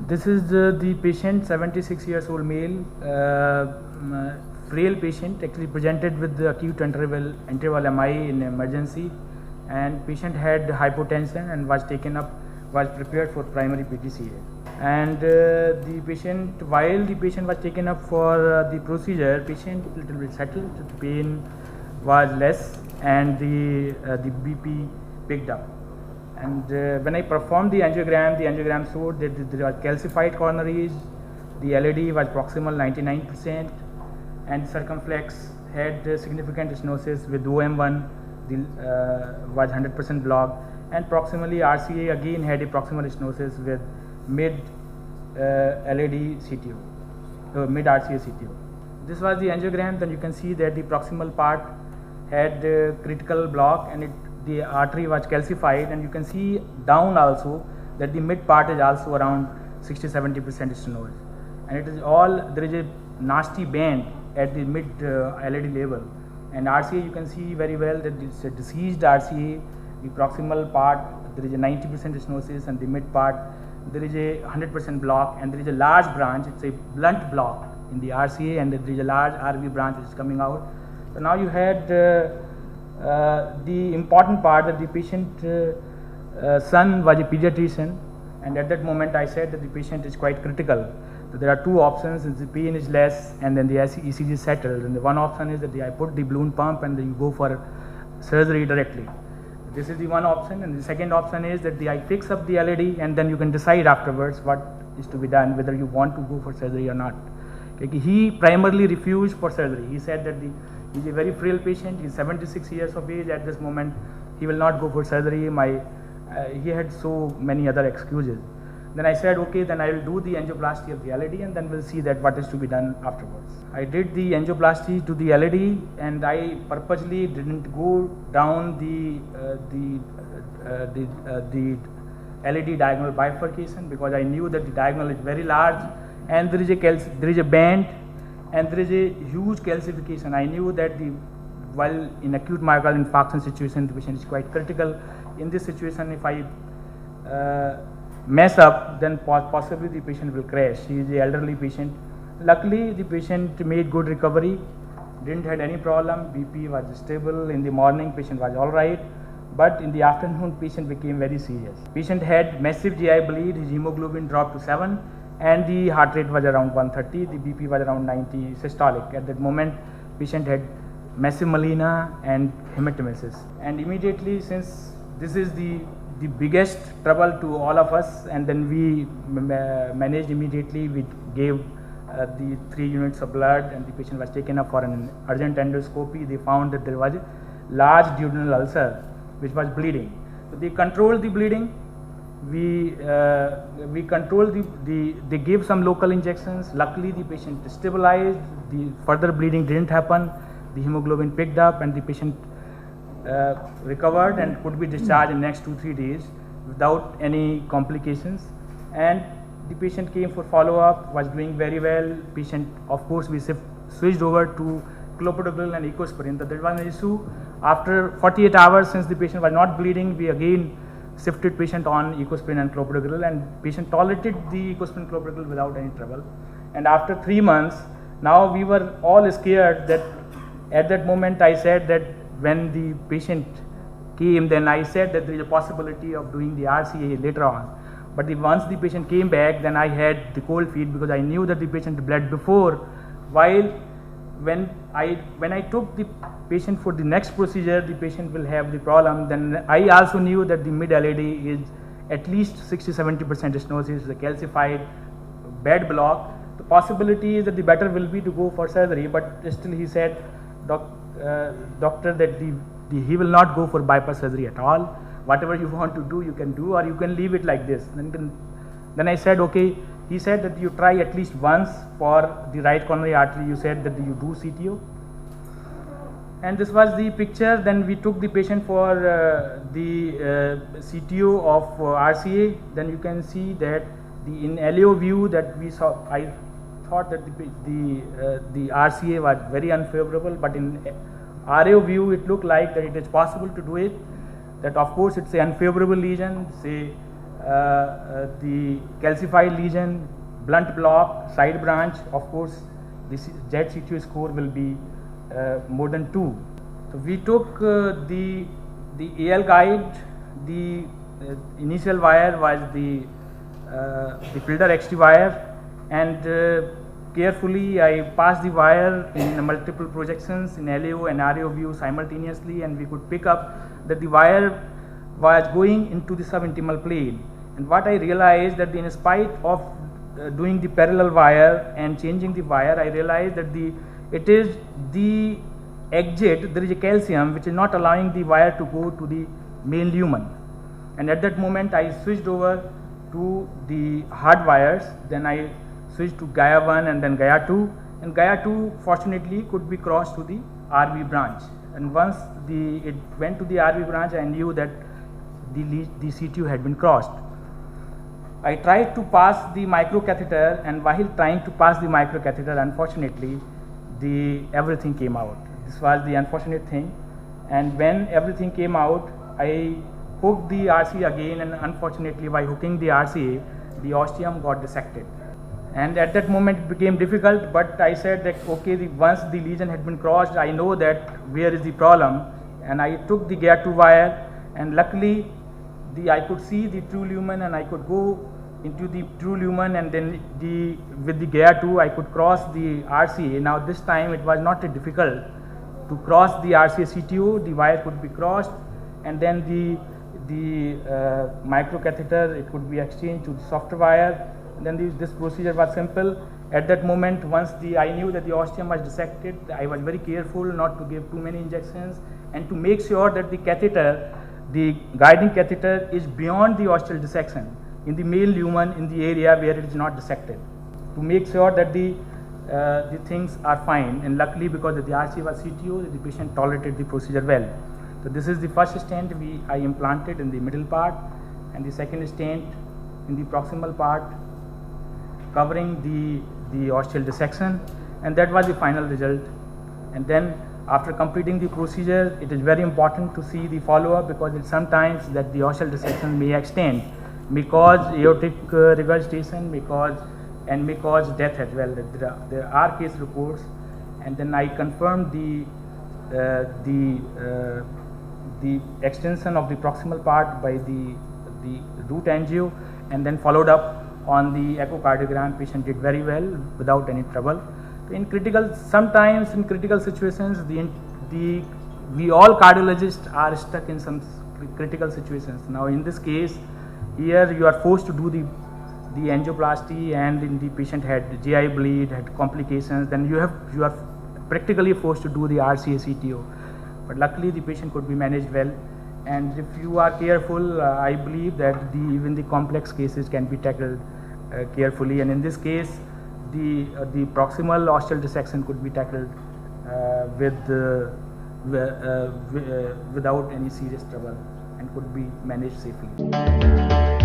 This is the patient, 76 years old male, frail patient, actually presented with the acute interval MI in emergency, and patient had hypotension and was taken up, was prepared for primary PTCA. And the patient, while the patient was taken up for the procedure, patient little bit settled, the pain was less, and the BP picked up. And when I performed the angiogram showed that there was calcified coronaries, the LAD was proximal 99%, and circumflex had significant stenosis with OM1, was 100% blocked, and proximally RCA again had a proximal stenosis with mid LAD CTO, mid RCA CTO. This was the angiogram. Then you can see that the proximal part had critical block, and the artery was calcified, and you can see down also that the mid part is also around 60-70% stenosis, and it is all, there is a nasty band at the mid LAD level, and RCA you can see very well that it's a diseased RCA. The proximal part there is a 90% stenosis, and the mid part there is a 100% block, and there is a large branch, it's a blunt block in the RCA, and there is a large RV branch which is coming out. So now you had the important part that the patient son was a pediatrician, and at that moment I said that the patient is quite critical. So there are two options: the pain is less and then the ECG is settled, and the one option is that I put the balloon pump and then you go for surgery directly. This is the one option, and the second option is that I fix up the LAD, and then you can decide afterwards what is to be done, whether you want to go for surgery or not. He primarily refused for surgery. He said that he is a very frail patient, he is 76 years of age at this moment, he will not go for surgery. He had so many other excuses. Then I said, okay, then I will do the angioplasty of the LAD, and then we'll see that what is to be done afterwards. I did the angioplasty to the LAD, and I purposely didn't go down the LAD diagonal bifurcation, because I knew that the diagonal is very large, and there is a band, and there is a huge calcification. I knew that while in acute myocardial infarction situation, the patient is quite critical. In this situation, if I mess up, then possibly the patient will crash. He is an elderly patient. Luckily, the patient made good recovery, didn't had any problem. BP was stable. In the morning, patient was all right, but in the afternoon, patient became very serious. Patient had massive GI bleed. His hemoglobin dropped to 7, and the heart rate was around 130. The BP was around 90 systolic. At that moment, patient had massive melena and hematemesis, and immediately, since this is the biggest trouble to all of us, and then we managed immediately. We gave the 3 units of blood, and the patient was taken up for an urgent endoscopy. They found that there was a large duodenal ulcer which was bleeding. So they controlled the bleeding. We controlled they gave some local injections. Luckily the patient stabilized, the further bleeding didn't happen, the hemoglobin picked up, and the patient recovered and could be discharged in next 2-3 days without any complications. And the patient came for follow-up, was doing very well. Patient, of course, we switched over to clopidogrel and ecosprin. That was an issue. After 48 hours, since the patient was not bleeding, we again shifted patient on ecosprin and clopidogrel, and patient tolerated the ecosprin clopidogrel without any trouble. And after 3 months, now we were all scared that at that moment I said that when the patient came, then I said that there is a possibility of doing the RCA later on. But once the patient came back, then I had the cold feet, because I knew that the patient bled before. While when I took the patient for the next procedure, the patient will have the problem. Then I also knew that the mid LAD is at least 60-70% stenosis, the calcified bed block. The possibility is that the better will be to go for surgery, but still he said, doctor, that he will not go for bypass surgery at all. Whatever you want to do, you can do, or you can leave it like this. Then I said, okay. He said that you try at least once for the right coronary artery. You said that you do CTO, and this was the picture. Then we took the patient for the CTO of RCA. Then you can see that in LAO view that we saw, I thought that the RCA was very unfavorable, but in RAO view it looked like that it is possible to do it. That of course it's an unfavorable lesion, say the calcified lesion, blunt block, side branch, of course, the ZCTO score will be more than 2. So we took the AL guide. The initial wire was the Fielder XT wire, and carefully I passed the wire in multiple projections in LAO and RAO view simultaneously, and we could pick up that the wire was going into the subintimal plane. And what I realized that in spite of doing the parallel wire and changing the wire, I realized that it is the exit, there is a calcium which is not allowing the wire to go to the main lumen. And at that moment I switched over to the hard wires. Then I switched to Gaia 1 and then Gaia 2, and Gaia 2 fortunately could be crossed to the RV branch. And once it went to the RV branch, I knew that the CTO had been crossed. I tried to pass the microcatheter, and while trying to pass the microcatheter, unfortunately everything came out. This was the unfortunate thing, and when everything came out, I hooked the RCA again, and unfortunately by hooking the RCA, the ostium got dissected. And at that moment it became difficult, but I said that okay, once the lesion had been crossed, I know that where is the problem, and I took the Gaia 2 wire, and luckily I could see the true lumen, and I could go into the true lumen, and then with the Gaia 2 I could cross the RCA. Now this time it was not difficult to cross the RCA CTO. The wire could be crossed, and then the microcatheter, it could be exchanged to the softer wire. And then this procedure was simple. At that moment, once I knew that the ostium was dissected, I was very careful not to give too many injections, and to make sure that the guiding catheter is beyond the ostial dissection in the main lumen, in the area where it is not dissected, to make sure that the things are fine. And luckily, because the RCA was CTO, the patient tolerated the procedure well. So this is the first stent I implanted in the middle part, and the second stent in the proximal part, covering the ostial dissection, and that was the final result. And then after completing the procedure, it is very important to see the follow-up, because it's sometimes that the ostial dissection may extend, may cause aortic regurgitation, may cause death as well. There are case reports, and then I confirmed the extension of the proximal part by the root angio, and then followed up on the echocardiogram. Patient did very well without any trouble. Sometimes in critical situations, we all cardiologists are stuck in some critical situations. Now in this case, here you are forced to do the angioplasty, and in the patient had GI bleed, had complications, then you are practically forced to do the RCA CTO. But luckily the patient could be managed well, and if you are careful, I believe that even the complex cases can be tackled carefully. And in this case, the proximal ostial dissection could be tackled without any serious trouble, and could be managed safely.